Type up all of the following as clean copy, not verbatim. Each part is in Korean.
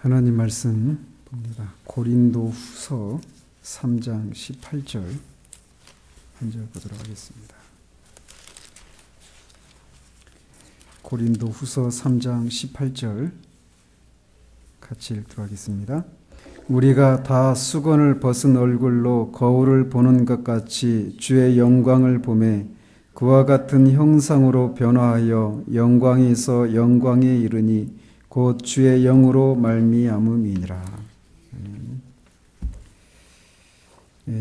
하나님 말씀 봅니다. 고린도 후서 3장 18절 한 절 보도록 하겠습니다. 고린도 후서 3장 18절 같이 읽도록 하겠습니다. 우리가 다 수건을 벗은 얼굴로 거울을 보는 것 같이 주의 영광을 보매 그와 같은 형상으로 변화하여 영광에서 영광에 이르니 곧 주의 영으로 말미암음이니라.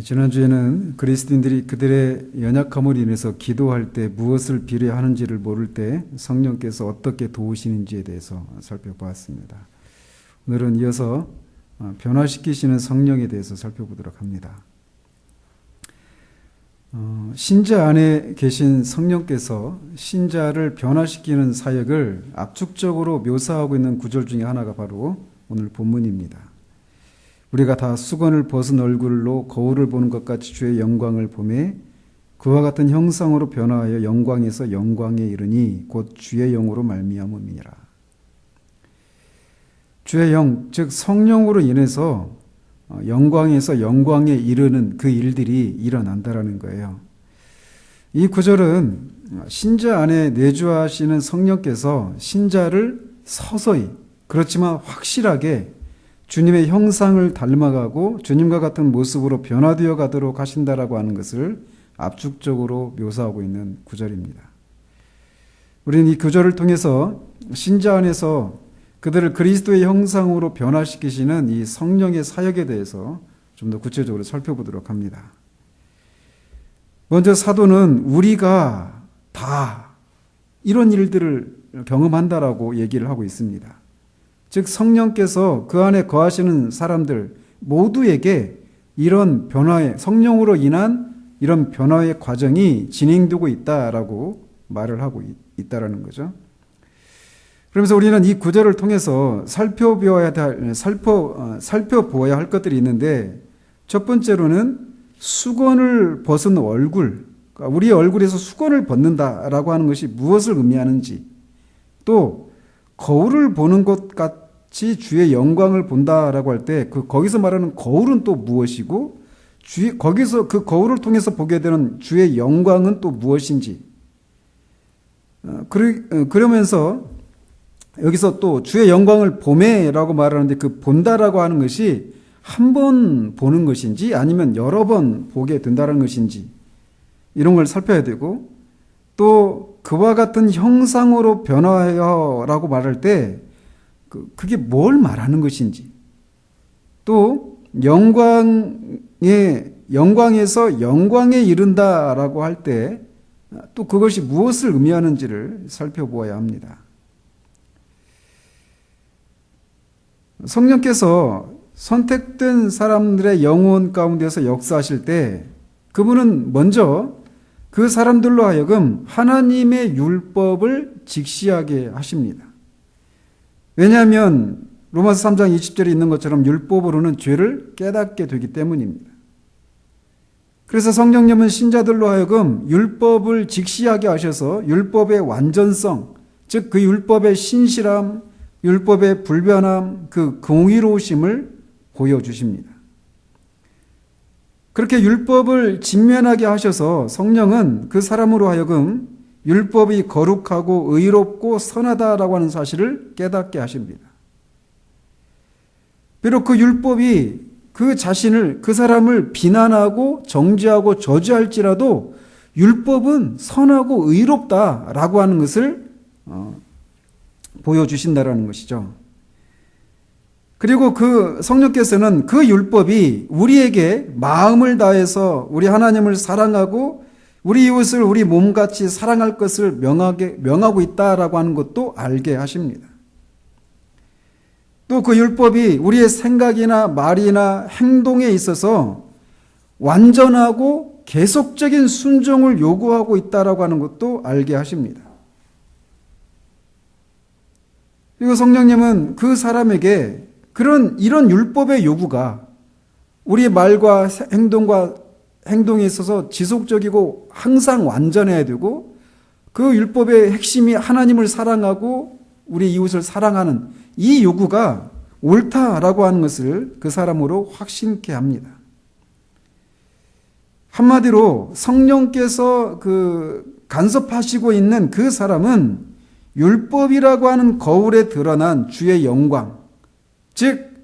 지난주에는 그리스도인들이 그들의 연약함으로 인해서 기도할 때 무엇을 빌어야 하는지를 모를 때 성령께서 어떻게 도우시는지에 대해서 살펴보았습니다. 오늘은 이어서 변화시키시는 성령에 대해서 살펴보도록 합니다. 신자 안에 계신 성령께서 신자를 변화시키는 사역을 압축적으로 묘사하고 있는 구절 중에 하나가 바로 오늘 본문입니다. 우리가 다 수건을 벗은 얼굴로 거울을 보는 것 같이 주의 영광을 보매 그와 같은 형상으로 변화하여 영광에서 영광에 이르니 곧 주의 영으로 말미암음이니라. 주의 영, 즉 성령으로 인해서 영광에서 영광에 이르는 그 일들이 일어난다라는 거예요. 이 구절은 신자 안에 내주하시는 성령께서 신자를 서서히 그렇지만 확실하게 주님의 형상을 닮아가고 주님과 같은 모습으로 변화되어 가도록 하신다라고 하는 것을 압축적으로 묘사하고 있는 구절입니다. 우리는 이 구절을 통해서 신자 안에서 그들을 그리스도의 형상으로 변화시키시는 이 성령의 사역에 대해서 좀 더 구체적으로 살펴보도록 합니다. 먼저 사도는 우리가 다 이런 일들을 경험한다라고 얘기를 하고 있습니다. 즉 성령께서 그 안에 거하시는 사람들 모두에게 이런 변화의 성령으로 인한 이런 변화의 과정이 진행되고 있다라고 말을 하고 있다라는 거죠. 그러면서 우리는 이 구절을 통해서 살펴보아야 할 것들이 있는데 첫 번째로는 수건을 벗은 얼굴, 우리의 얼굴에서 수건을 벗는다라고 하는 것이 무엇을 의미하는지, 또 거울을 보는 것 같이 주의 영광을 본다라고 할 때 거기서 말하는 거울은 또 무엇이고 거기서 그 거울을 통해서 보게 되는 주의 영광은 또 무엇인지, 그러면서 여기서 또 주의 영광을 보매라고 말하는데 그 본다라고 하는 것이 한 번 보는 것인지 아니면 여러 번 보게 된다는 것인지 이런 걸 살펴야 되고, 또 그와 같은 형상으로 변화하여라고 말할 때 그게 뭘 말하는 것인지, 또 영광에서 영광에 이른다라고 할 때 또 그것이 무엇을 의미하는지를 살펴보아야 합니다. 성령께서 선택된 사람들의 영혼 가운데서 역사하실 때 그분은 먼저 그 사람들로 하여금 하나님의 율법을 직시하게 하십니다. 왜냐하면 로마서 3장 20절에 있는 것처럼 율법으로는 죄를 깨닫게 되기 때문입니다. 그래서 성령님은 신자들로 하여금 율법을 직시하게 하셔서 율법의 완전성, 즉 그 율법의 신실함, 율법의 불변함, 그 공의로우심을 보여주십니다. 그렇게 율법을 직면하게 하셔서 성령은 그 사람으로 하여금 율법이 거룩하고 의롭고 선하다라고 하는 사실을 깨닫게 하십니다. 비록 그 율법이 그 자신을, 그 사람을 비난하고 정죄하고 저주할지라도 율법은 선하고 의롭다라고 하는 것을 보여주신다라는 것이죠. 그리고 그 성령께서는 그 율법이 우리에게 마음을 다해서 우리 하나님을 사랑하고 우리 이웃을 우리 몸같이 사랑할 것을 명하고 있다라고 하는 것도 알게 하십니다. 또 그 율법이 우리의 생각이나 말이나 행동에 있어서 완전하고 계속적인 순종을 요구하고 있다라고 하는 것도 알게 하십니다. 그리고 성령님은 그 사람에게 이런 율법의 요구가 우리의 말과 행동에 있어서 지속적이고 항상 완전해야 되고, 그 율법의 핵심이 하나님을 사랑하고 우리 이웃을 사랑하는 이 요구가 옳다라고 하는 것을 그 사람으로 확신케 합니다. 한마디로 성령께서 간섭하시고 있는 그 사람은 율법이라고 하는 거울에 드러난 주의 영광, 즉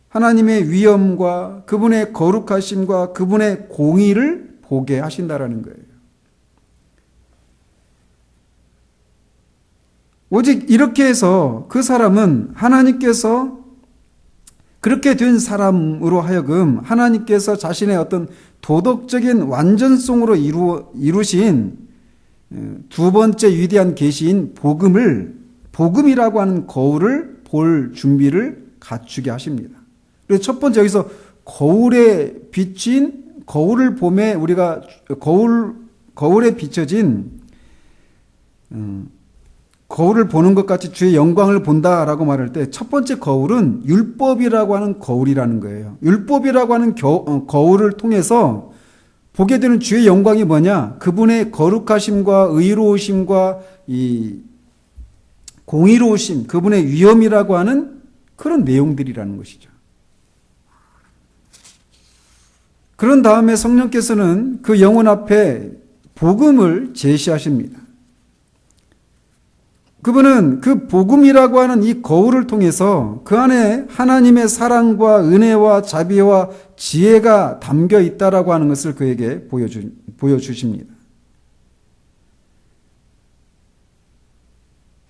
하나님의 위엄과 그분의 거룩하심과 그분의 공의를 보게 하신다라는 거예요. 오직 이렇게 해서 그 사람은 하나님께서 그렇게 된 사람으로 하여금 하나님께서 자신의 어떤 도덕적인 완전성으로 이루신 두 번째 위대한 계시인 복음이라고 하는 거울을 볼 준비를 갖추게 하십니다. 그래서 첫 번째 여기서 거울에 비친 거울을 봄에 우리가 거울에 비춰진 거울을 보는 것 같이 주의 영광을 본다라고 말할 때 첫 번째 거울은 율법이라고 하는 거울이라는 거예요. 율법이라고 하는 거울을 통해서 보게 되는 주의 영광이 뭐냐? 그분의 거룩하심과 의로우심과 이 공의로우심, 그분의 위엄이라고 하는 그런 내용들이라는 것이죠. 그런 다음에 성령께서는 그 영혼 앞에 복음을 제시하십니다. 그분은 그 복음이라고 하는 이 거울을 통해서 그 안에 하나님의 사랑과 은혜와 자비와 지혜가 담겨 있다라고 하는 것을 그에게 보여주십니다.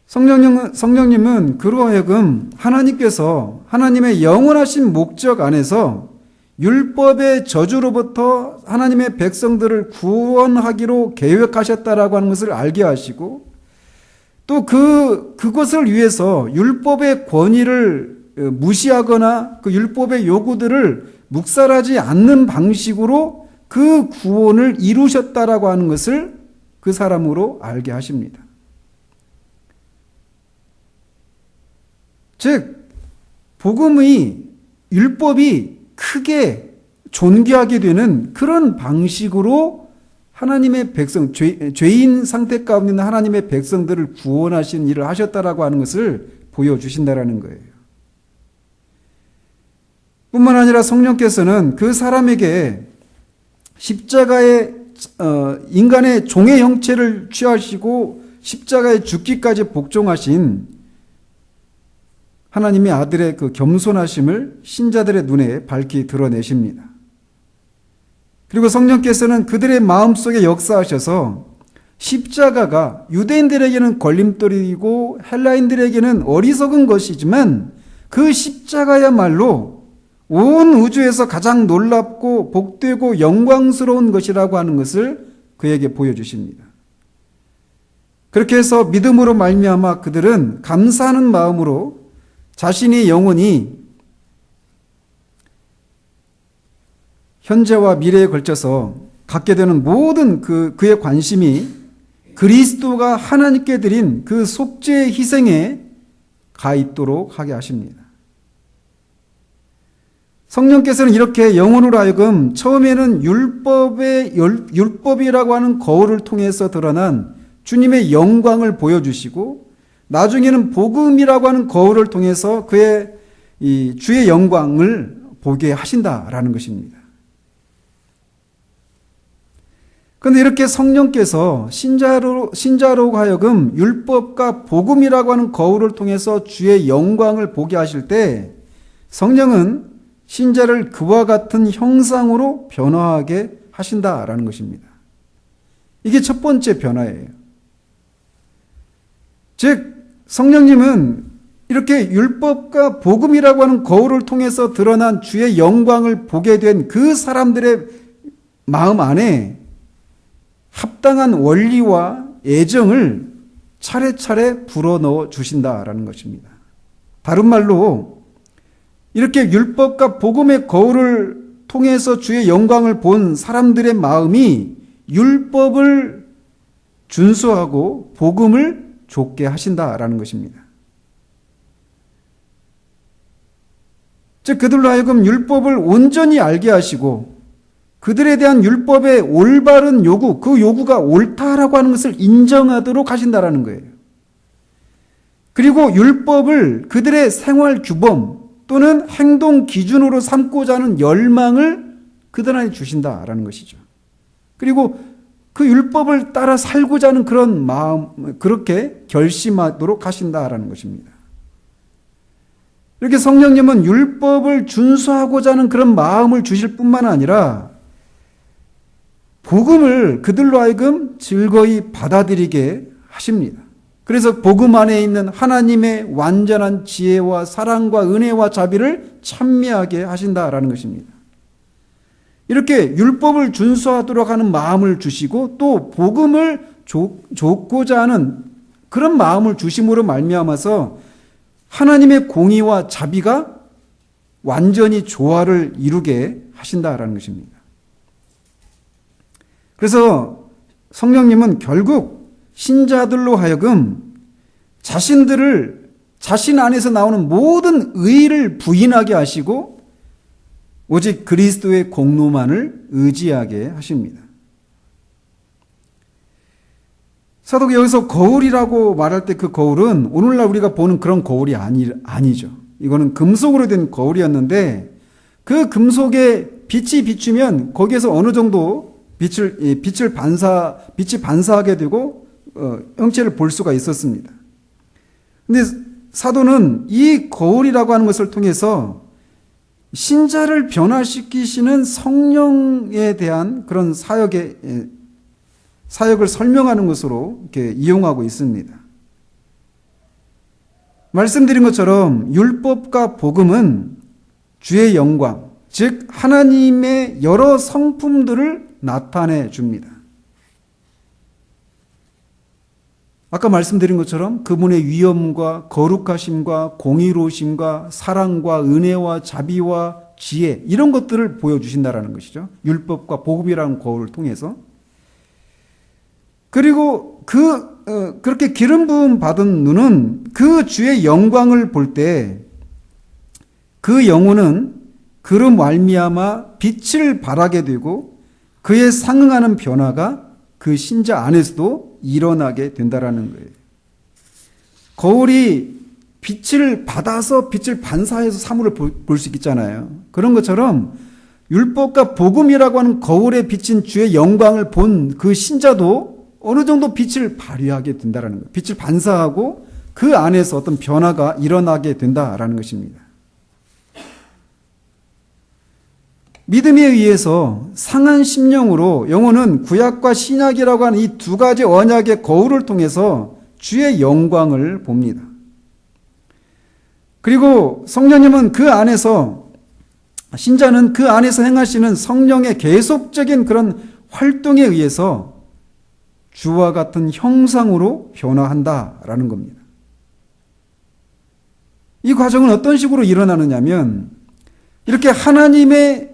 성령님은 그로 하여금 하나님께서 하나님의 영원하신 목적 안에서 율법의 저주로부터 하나님의 백성들을 구원하기로 계획하셨다라고 하는 것을 알게 하시고 또 그것을 위해서 율법의 권위를 무시하거나 그 율법의 요구들을 묵살하지 않는 방식으로 그 구원을 이루셨다라고 하는 것을 그 사람으로 알게 하십니다. 즉, 율법이 크게 존귀하게 되는 그런 방식으로 하나님의 백성, 죄인 상태 가운데 있는 하나님의 백성들을 구원하신 일을 하셨다라고 하는 것을 보여주신다라는 거예요. 뿐만 아니라 성령께서는 그 사람에게 십자가의 인간의 종의 형체를 취하시고 십자가에 죽기까지 복종하신 하나님의 아들의 그 겸손하심을 신자들의 눈에 밝히 드러내십니다. 그리고 성령께서는 그들의 마음속에 역사하셔서 십자가가 유대인들에게는 걸림돌이고 헬라인들에게는 어리석은 것이지만 그 십자가야말로 온 우주에서 가장 놀랍고 복되고 영광스러운 것이라고 하는 것을 그에게 보여주십니다. 그렇게 해서 믿음으로 말미암아 그들은 감사하는 마음으로 자신의 영혼이 현재와 미래에 걸쳐서 갖게 되는 모든 그의 관심이 그리스도가 하나님께 드린 그 속죄의 희생에 가 있도록 하게 하십니다. 성령께서는 이렇게 영혼으로 하여금 처음에는 율법이라고 하는 거울을 통해서 드러난 주님의 영광을 보여주시고 나중에는 복음이라고 하는 거울을 통해서 그의 이 주의 영광을 보게 하신다라는 것입니다. 그런데 이렇게 성령께서 신자로 하여금 율법과 복음이라고 하는 거울을 통해서 주의 영광을 보게 하실 때 성령은 신자를 그와 같은 형상으로 변화하게 하신다라는 것입니다. 이게 첫 번째 변화예요. 즉 성령님은 이렇게 율법과 복음이라고 하는 거울을 통해서 드러난 주의 영광을 보게 된 그 사람들의 마음 안에 합당한 원리와 애정을 차례차례 불어넣어 주신다라는 것입니다. 다른 말로 이렇게 율법과 복음의 거울을 통해서 주의 영광을 본 사람들의 마음이 율법을 준수하고 복음을 좇게 하신다라는 것입니다. 즉 그들로 하여금 율법을 온전히 알게 하시고 그들에 대한 율법의 올바른 요구, 그 요구가 옳다라고 하는 것을 인정하도록 하신다라는 거예요. 그리고 율법을 그들의 생활 규범 또는 행동 기준으로 삼고자 하는 열망을 그들한테 주신다라는 것이죠. 그리고 그 율법을 따라 살고자 하는 그런 마음, 그렇게 결심하도록 하신다라는 것입니다. 이렇게 성령님은 율법을 준수하고자 하는 그런 마음을 주실 뿐만 아니라 복음을 그들로 하여금 즐거이 받아들이게 하십니다. 그래서 복음 안에 있는 하나님의 완전한 지혜와 사랑과 은혜와 자비를 찬미하게 하신다라는 것입니다. 이렇게 율법을 준수하도록 하는 마음을 주시고 또 복음을 좇고자 하는 그런 마음을 주심으로 말미암아서 하나님의 공의와 자비가 완전히 조화를 이루게 하신다라는 것입니다. 그래서 성령님은 결국 신자들로 하여금 자신들을 자신 안에서 나오는 모든 의를 부인하게 하시고 오직 그리스도의 공로만을 의지하게 하십니다. 사도가 여기서 거울이라고 말할 때 그 거울은 오늘날 우리가 보는 그런 거울이 아니죠. 이거는 금속으로 된 거울이었는데 그 금속에 빛이 비추면 거기에서 어느 정도 빛이 반사하게 되고 형체를 볼 수가 있었습니다. 근데 사도는 이 거울이라고 하는 것을 통해서 신자를 변화시키시는 성령에 대한 그런 사역을 설명하는 것으로 이렇게 이용하고 있습니다. 말씀드린 것처럼 율법과 복음은 주의 영광, 즉 하나님의 여러 성품들을 나타내 줍니다. 아까 말씀드린 것처럼 그분의 위엄과 거룩하심과 공의로우심과 사랑과 은혜와 자비와 지혜 이런 것들을 보여주신다라는 것이죠. 율법과 복음이라는 거울을 통해서. 그리고 그렇게 기름 부음 받은 눈은 그 주의 영광을 볼 때 그 영혼은 그로 말미암아 빛을 발하게 되고 그에 상응하는 변화가 그 신자 안에서도 일어나게 된다라는 거예요. 거울이 빛을 받아서 빛을 반사해서 사물을 볼 수 있잖아요. 그런 것처럼 율법과 복음이라고 하는 거울에 비친 주의 영광을 본 그 신자도 어느 정도 빛을 발휘하게 된다라는 거예요. 빛을 반사하고 그 안에서 어떤 변화가 일어나게 된다라는 것입니다. 믿음에 의해서 상한 심령으로 영혼은 구약과 신약이라고 하는 이 두 가지 언약의 거울을 통해서 주의 영광을 봅니다. 그리고 성령님은 그 안에서 신자는 그 안에서 행하시는 성령의 계속적인 그런 활동에 의해서 주와 같은 형상으로 변화한다라는 겁니다. 이 과정은 어떤 식으로 일어나느냐면 이렇게 하나님의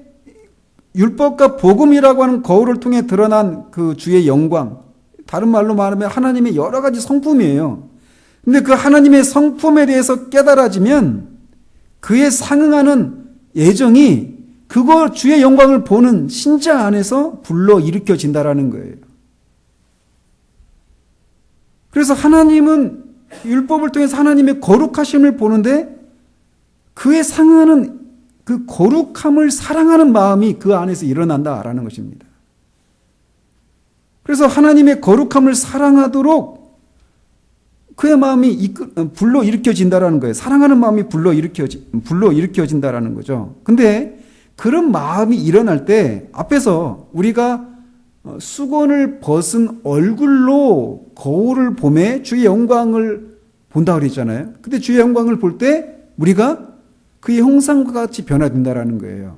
율법과 복음이라고 하는 거울을 통해 드러난 그 주의 영광, 다른 말로 말하면 하나님의 여러 가지 성품이에요. 근데 그 하나님의 성품에 대해서 깨달아지면 그에 상응하는 애정이 그거 주의 영광을 보는 신자 안에서 불러일으켜진다라는 거예요. 그래서 하나님은 율법을 통해서 하나님의 거룩하심을 보는데 그에 상응하는 그 거룩함을 사랑하는 마음이 그 안에서 일어난다라는 것입니다. 그래서 하나님의 거룩함을 사랑하도록 그의 마음이 불러일으켜진다라는 거예요. 사랑하는 마음이 불러일으켜진다라는 거죠. 근데 그런 마음이 일어날 때 앞에서 우리가 수건을 벗은 얼굴로 거울을 보매 주의 영광을 본다고 그랬잖아요. 근데 주의 영광을 볼 때 우리가 그의 형상과 같이 변화된다라는 거예요.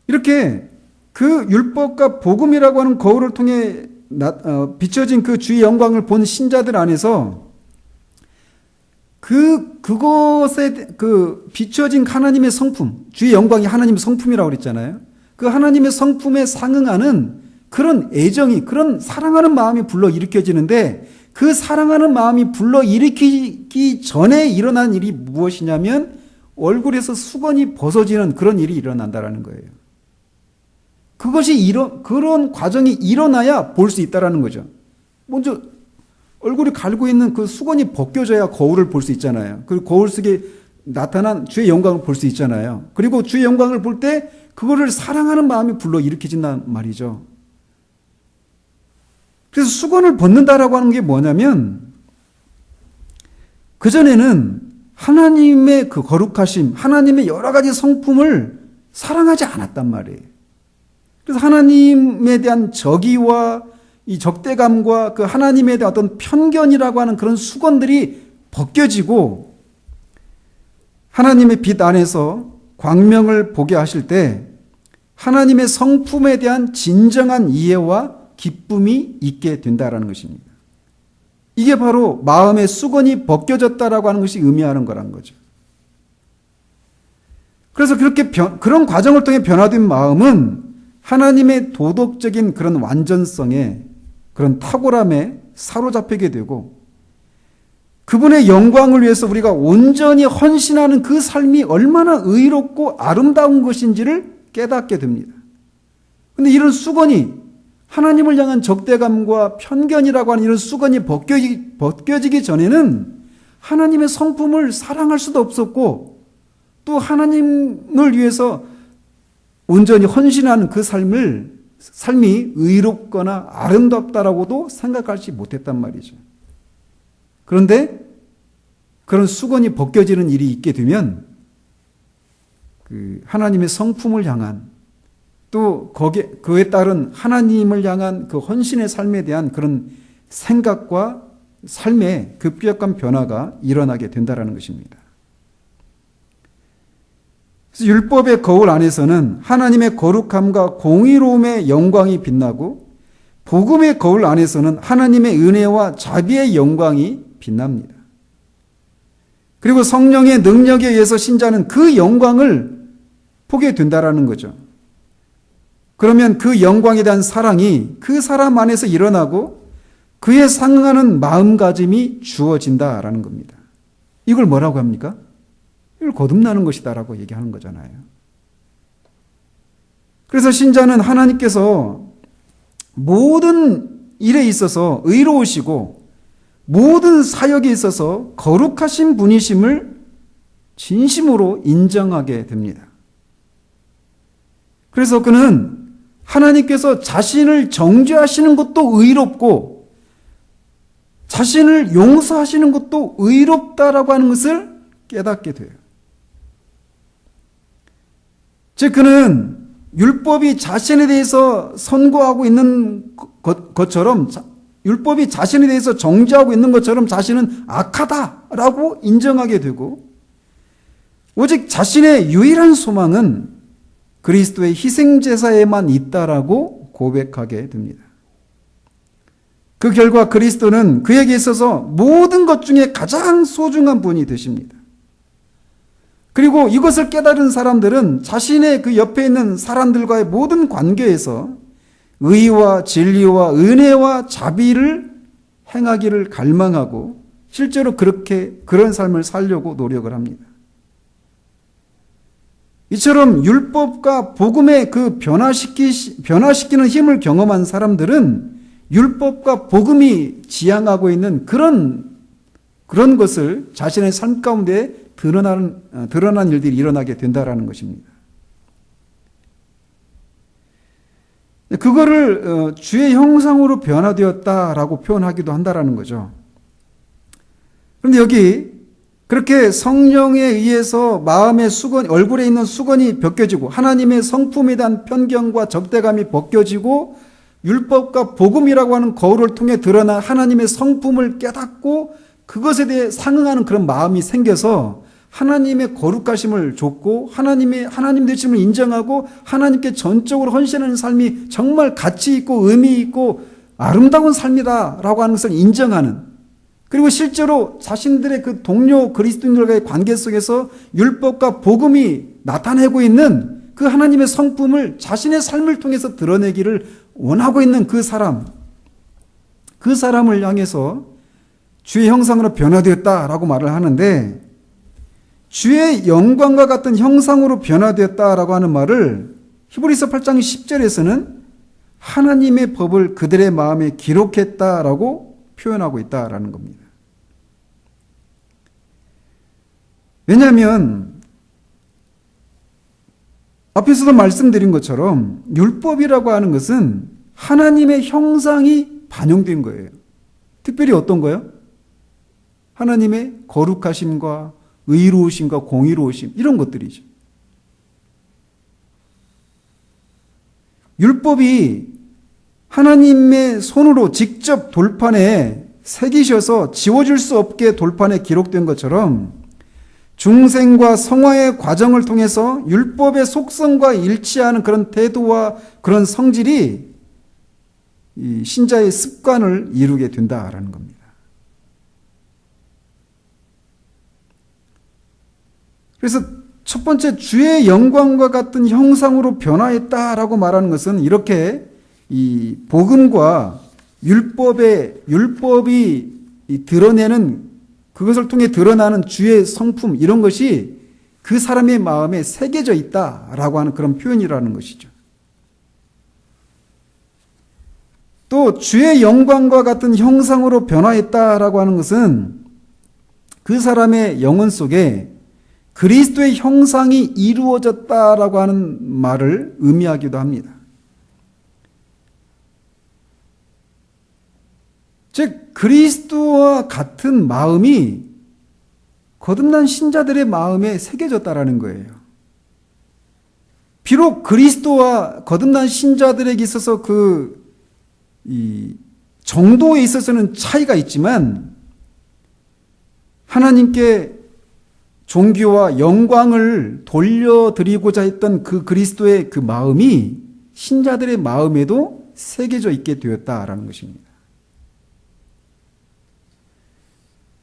이렇게 그 율법과 복음이라고 하는 거울을 통해 비춰진 그 주의 영광을 본 신자들 안에서 그것에 비춰진 하나님의 성품, 주의 영광이 하나님의 성품이라고 그랬잖아요. 그 하나님의 성품에 상응하는 그런 애정이, 그런 사랑하는 마음이 불러일으켜지는데 그 사랑하는 마음이 불러일으키기 전에 일어난 일이 무엇이냐면 얼굴에서 수건이 벗어지는 그런 일이 일어난다라는 거예요. 그런 과정이 일어나야 볼 수 있다라는 거죠. 먼저 얼굴이 가리고 있는 그 수건이 벗겨져야 거울을 볼 수 있잖아요. 그리고 거울 속에 나타난 주의 영광을 볼 수 있잖아요. 그리고 주의 영광을 볼 때 그거를 사랑하는 마음이 불러일으켜진단 말이죠. 그래서 수건을 벗는다라고 하는 게 뭐냐면 그전에는 하나님의 그 거룩하심, 하나님의 여러 가지 성품을 사랑하지 않았단 말이에요. 그래서 하나님에 대한 적의와 이 적대감과 그 하나님에 대한 어떤 편견이라고 하는 그런 수건들이 벗겨지고 하나님의 빛 안에서 광명을 보게 하실 때 하나님의 성품에 대한 진정한 이해와 기쁨이 있게 된다라는 것입니다. 이게 바로 마음의 수건이 벗겨졌다라고 하는 것이 의미하는 거란 거죠. 그래서 그런 과정을 통해 변화된 마음은 하나님의 도덕적인 그런 완전성에 그런 탁월함에 사로잡히게 되고 그분의 영광을 위해서 우리가 온전히 헌신하는 그 삶이 얼마나 의롭고 아름다운 것인지를 깨닫게 됩니다. 그런데 이런 수건이 하나님을 향한 적대감과 편견이라고 하는 이런 수건이 벗겨지기 전에는 하나님의 성품을 사랑할 수도 없었고 또 하나님을 위해서 온전히 헌신하는 그 삶이 의롭거나 아름답다라고도 생각하지 못했단 말이죠. 그런데 그런 수건이 벗겨지는 일이 있게 되면 그 하나님의 성품을 향한 또 그에 따른 하나님을 향한 그 헌신의 삶에 대한 그런 생각과 삶의 급격한 변화가 일어나게 된다는 것입니다. 그래서 율법의 거울 안에서는 하나님의 거룩함과 공의로움의 영광이 빛나고 복음의 거울 안에서는 하나님의 은혜와 자비의 영광이 빛납니다. 그리고 성령의 능력에 의해서 신자는 그 영광을 보게 된다라는 거죠. 그러면 그 영광에 대한 사랑이 그 사람 안에서 일어나고 그에 상응하는 마음가짐이 주어진다라는 겁니다. 이걸 뭐라고 합니까? 이걸 거듭나는 것이다라고 얘기하는 거잖아요. 그래서 신자는 하나님께서 모든 일에 있어서 의로우시고 모든 사역에 있어서 거룩하신 분이심을 진심으로 인정하게 됩니다. 그래서 그는 하나님께서 자신을 정죄하시는 것도 의롭고 자신을 용서하시는 것도 의롭다라고 하는 것을 깨닫게 돼요. 즉 그는 율법이 자신에 대해서 선고하고 있는 것처럼 율법이 자신에 대해서 정죄하고 있는 것처럼 자신은 악하다라고 인정하게 되고 오직 자신의 유일한 소망은 그리스도의 희생제사에만 있다라고 고백하게 됩니다. 그 결과 그리스도는 그에게 있어서 모든 것 중에 가장 소중한 분이 되십니다. 그리고 이것을 깨달은 사람들은 자신의 그 옆에 있는 사람들과의 모든 관계에서 의와 진리와 은혜와 자비를 행하기를 갈망하고 실제로 그런 삶을 살려고 노력을 합니다. 이처럼 율법과 복음의 그 변화시키는 힘을 경험한 사람들은 율법과 복음이 지향하고 있는 그런 것을 자신의 삶 가운데 드러난 일들이 일어나게 된다라는 것입니다. 그거를 주의 형상으로 변화되었다라고 표현하기도 한다라는 거죠. 그런데 여기 그렇게 성령에 의해서 마음의 수건, 얼굴에 있는 수건이 벗겨지고 하나님의 성품에 대한 편견과 적대감이 벗겨지고 율법과 복음이라고 하는 거울을 통해 드러난 하나님의 성품을 깨닫고 그것에 대해 상응하는 그런 마음이 생겨서 하나님의 거룩하심을 좇고 하나님 되심을 인정하고 하나님께 전적으로 헌신하는 삶이 정말 가치 있고 의미 있고 아름다운 삶이다라고 하는 것을 인정하는, 그리고 실제로 자신들의 그 동료 그리스도인들과의 관계 속에서 율법과 복음이 나타내고 있는 그 하나님의 성품을 자신의 삶을 통해서 드러내기를 원하고 있는 그 사람을 향해서 주의 형상으로 변화되었다라고 말을 하는데, 주의 영광과 같은 형상으로 변화되었다라고 하는 말을 히브리서 8장 10절에서는 하나님의 법을 그들의 마음에 기록했다라고 표현하고 있다라는 겁니다. 왜냐하면 앞에서도 말씀드린 것처럼 율법이라고 하는 것은 하나님의 형상이 반영된 거예요. 특별히 어떤 거요? 하나님의 거룩하심과 의로우심과 공의로우심, 이런 것들이죠. 율법이 하나님의 손으로 직접 돌판에 새기셔서 지워질 수 없게 돌판에 기록된 것처럼 중생과 성화의 과정을 통해서 율법의 속성과 일치하는 그런 태도와 그런 성질이 이 신자의 습관을 이루게 된다라는 겁니다. 그래서 첫 번째, 주의 영광과 같은 형상으로 변화했다라고 말하는 것은 이렇게 이 복음과 율법이 드러내는, 그것을 통해 드러나는 주의 성품, 이런 것이 그 사람의 마음에 새겨져 있다라고 하는 그런 표현이라는 것이죠. 또 주의 영광과 같은 형상으로 변화했다라고 하는 것은 그 사람의 영혼 속에 그리스도의 형상이 이루어졌다라고 하는 말을 의미하기도 합니다. 즉 그리스도와 같은 마음이 거듭난 신자들의 마음에 새겨졌다라는 거예요. 비록 그리스도와 거듭난 신자들에게 있어서 이 정도에 있어서는 차이가 있지만 하나님께 존귀와 영광을 돌려드리고자 했던 그 그리스도의 그 마음이 신자들의 마음에도 새겨져 있게 되었다라는 것입니다.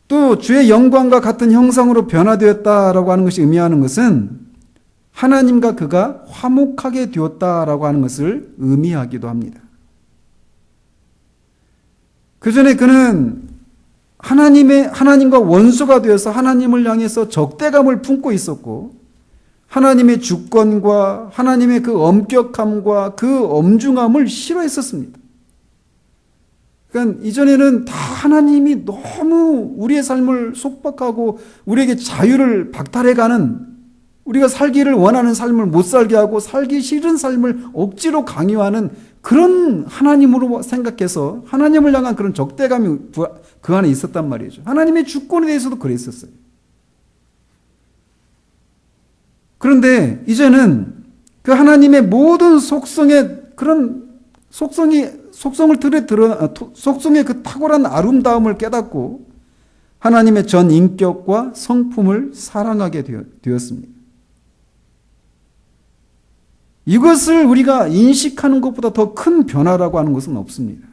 또 주의 영광과 같은 형상으로 변화되었다라고 하는 것이 의미하는 것은 하나님과 그가 화목하게 되었다라고 하는 것을 의미하기도 합니다. 그 전에 그는 하나님과 원수가 되어서 하나님을 향해서 적대감을 품고 있었고, 하나님의 주권과 하나님의 그 엄격함과 그 엄중함을 싫어했었습니다. 그러니까 이전에는 다 하나님이 너무 우리의 삶을 속박하고 우리에게 자유를 박탈해가는, 우리가 살기를 원하는 삶을 못 살게 하고 살기 싫은 삶을 억지로 강요하는 그런 하나님으로 생각해서 하나님을 향한 그런 적대감이 그 안에 있었단 말이죠. 하나님의 주권에 대해서도 그랬었어요. 그런데 이제는 그 하나님의 모든 속성의 그런 속성의 그 탁월한 아름다움을 깨닫고 하나님의 전 인격과 성품을 사랑하게 되었습니다. 이것을 우리가 인식하는 것보다 더 큰 변화라고 하는 것은 없습니다.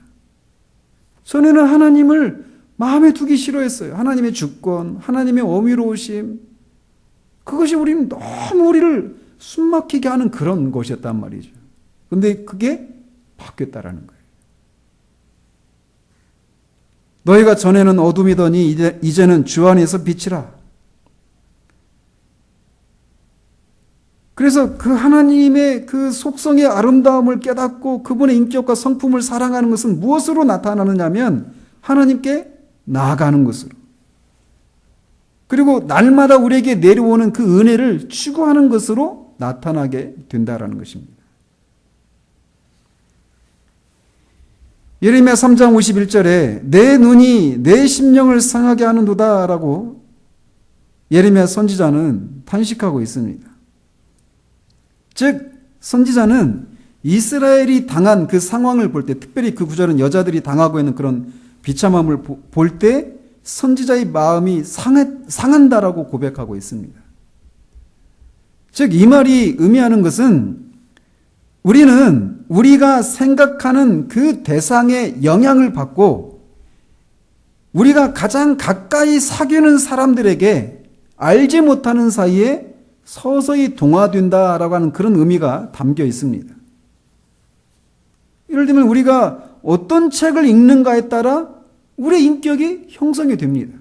전에는 하나님을 마음에 두기 싫어했어요. 하나님의 주권, 하나님의 어미로우심, 그것이 우리는 너무 우리를 숨막히게 하는 그런 것이었단 말이죠. 그런데 그게 바뀌었다라는 거예요. 너희가 전에는 어둠이더니 이제는 주 안에서 빛이라. 그래서 그 하나님의 그 속성의 아름다움을 깨닫고 그분의 인격과 성품을 사랑하는 것은 무엇으로 나타나느냐면 하나님께 나아가는 것으로, 그리고 날마다 우리에게 내려오는 그 은혜를 추구하는 것으로 나타나게 된다라는 것입니다. 예레미야 3장 51절에 내 눈이 내 심령을 상하게 하는도다라고 예레미야 선지자는 탄식하고 있습니다. 즉 선지자는 이스라엘이 당한 그 상황을 볼 때, 특별히 그 구절은 여자들이 당하고 있는 그런 비참함을 볼 때 선지자의 마음이 상한다라고 고백하고 있습니다. 즉 이 말이 의미하는 것은 우리는 우리가 생각하는 그 대상의 영향을 받고 우리가 가장 가까이 사귀는 사람들에게 알지 못하는 사이에 서서히 동화된다라고 하는 그런 의미가 담겨 있습니다. 예를 들면 우리가 어떤 책을 읽는가에 따라 우리의 인격이 형성이 됩니다.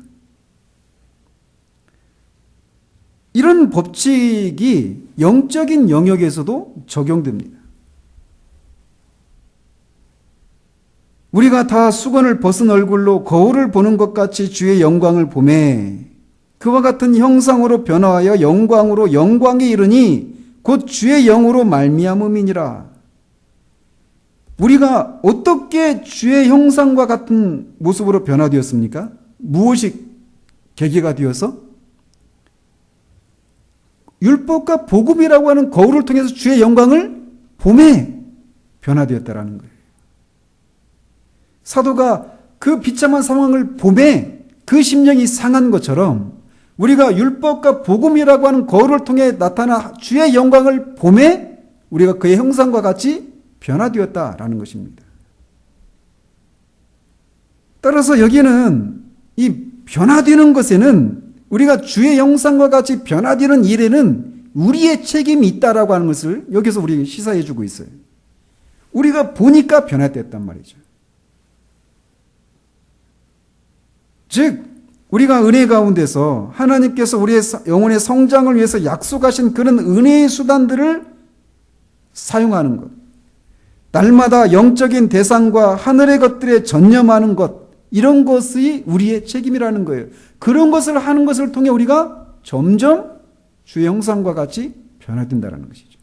이런 법칙이 영적인 영역에서도 적용됩니다. 우리가 다 수건을 벗은 얼굴로 거울을 보는 것 같이 주의 영광을 보매 그와 같은 형상으로 변화하여 영광으로 영광에 이르니 곧 주의 영으로 말미암음이니라. 우리가 어떻게 주의 형상과 같은 모습으로 변화되었습니까? 무엇이 계기가 되어서? 율법과 복음이라고 하는 거울을 통해서 주의 영광을 봄에 변화되었다라는 거예요. 사도가 그 비참한 상황을 봄에 그 심령이 상한 것처럼 우리가 율법과 복음이라고 하는 거울을 통해 나타나 주의 영광을 봄에 우리가 그의 형상과 같이 변화되었다라는 것입니다. 따라서 여기는 이 변화되는 것에는 우리가 주의 형상과 같이 변화되는 일에는 우리의 책임이 있다라고 하는 것을 여기서 우리 시사해 주고 있어요. 우리가 보니까 변화됐단 말이죠. 즉 우리가 은혜 가운데서 하나님께서 우리의 영혼의 성장을 위해서 약속하신 그런 은혜의 수단들을 사용하는 것, 날마다 영적인 대상과 하늘의 것들에 전념하는 것, 이런 것이 우리의 책임이라는 거예요. 그런 것을 하는 것을 통해 우리가 점점 주의 형상과 같이 변화된다는 것이죠.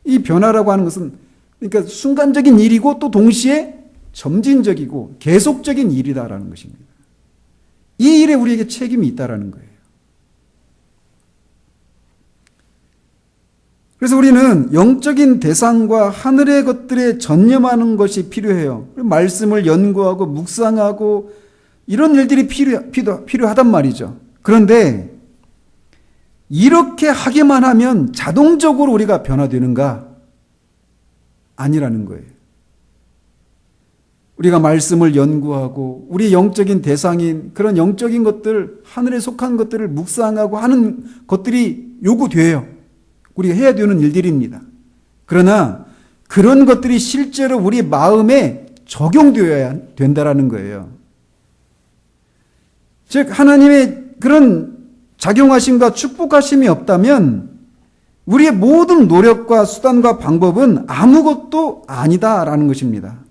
이 변화라고 하는 것은 그러니까 순간적인 일이고 또 동시에 점진적이고 계속적인 일이다라는 것입니다. 이 일에 우리에게 책임이 있다라는 거예요. 그래서 우리는 영적인 대상과 하늘의 것들에 전념하는 것이 필요해요. 말씀을 연구하고 묵상하고 이런 일들이 필요하단 말이죠. 그런데 이렇게 하기만 하면 자동적으로 우리가 변화되는가? 아니라는 거예요. 우리가 말씀을 연구하고 우리 영적인 대상인 그런 영적인 것들, 하늘에 속한 것들을 묵상하고 하는 것들이 요구돼요. 우리가 해야 되는 일들입니다. 그러나 그런 것들이 실제로 우리 마음에 적용되어야 된다라는 거예요. 즉 하나님의 그런 작용하심과 축복하심이 없다면 우리의 모든 노력과 수단과 방법은 아무것도 아니다라는 것입니다.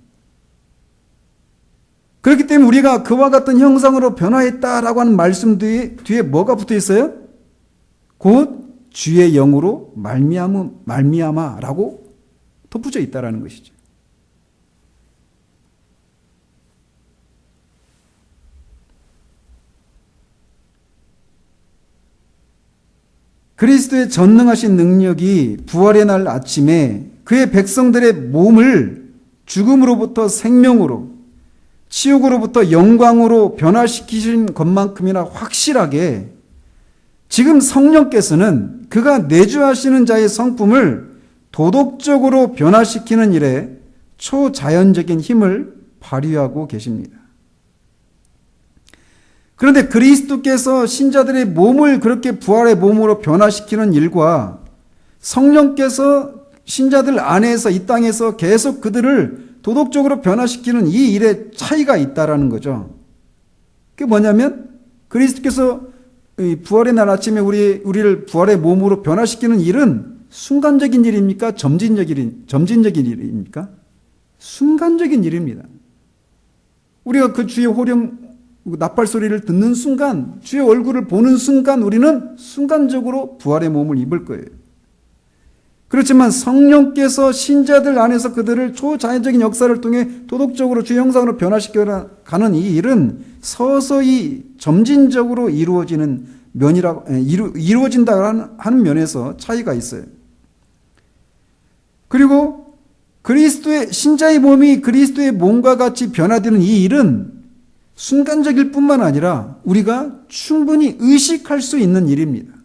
그렇기 때문에 우리가 그와 같은 형상으로 변화했다라고 하는 말씀 뒤에 뭐가 붙어 있어요? 곧 주의 영으로 말미암아라고 덧붙여 있다라는 것이죠. 그리스도의 전능하신 능력이 부활의 날 아침에 그의 백성들의 몸을 죽음으로부터 생명으로, 치욕으로부터 영광으로 변화시키신 것만큼이나 확실하게 지금 성령께서는 그가 내주하시는 자의 성품을 도덕적으로 변화시키는 일에 초자연적인 힘을 발휘하고 계십니다. 그런데 그리스도께서 신자들의 몸을 그렇게 부활의 몸으로 변화시키는 일과 성령께서 신자들 안에서 이 땅에서 계속 그들을 도덕적으로 변화시키는 이 일에 차이가 있다라는 거죠. 그게 뭐냐면 그리스도께서 부활의 날 아침에 우리를 부활의 몸으로 변화시키는 일은 순간적인 일입니까? 점진적인 일입니까? 순간적인 일입니다. 우리가 그 주의 호령 나팔 소리를 듣는 순간, 주의 얼굴을 보는 순간 우리는 순간적으로 부활의 몸을 입을 거예요. 그렇지만 성령께서 신자들 안에서 그들을 초자연적인 역사를 통해 도덕적으로 주의 형상으로 변화시켜 가는 이 일은 서서히 점진적으로 이루어진다 하는 면에서 차이가 있어요. 그리고 신자의 몸이 그리스도의 몸과 같이 변화되는 이 일은 순간적일 뿐만 아니라 우리가 충분히 의식할 수 있는 일입니다.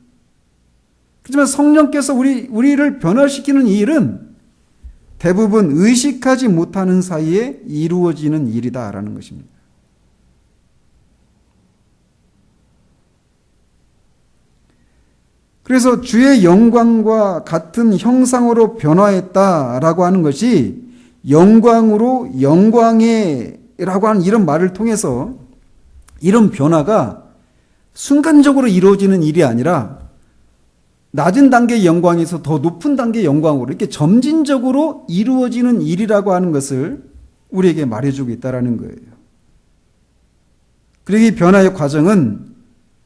하지만 성령께서 우리를 변화시키는 이 일은 대부분 의식하지 못하는 사이에 이루어지는 일이다라는 것입니다. 그래서 주의 영광과 같은 형상으로 변화했다라고 하는 것이 영광으로 영광에라고 하는 이런 말을 통해서 이런 변화가 순간적으로 이루어지는 일이 아니라 낮은 단계의 영광에서 더 높은 단계의 영광으로 이렇게 점진적으로 이루어지는 일이라고 하는 것을 우리에게 말해주고 있다는 거예요. 그리고 이 변화의 과정은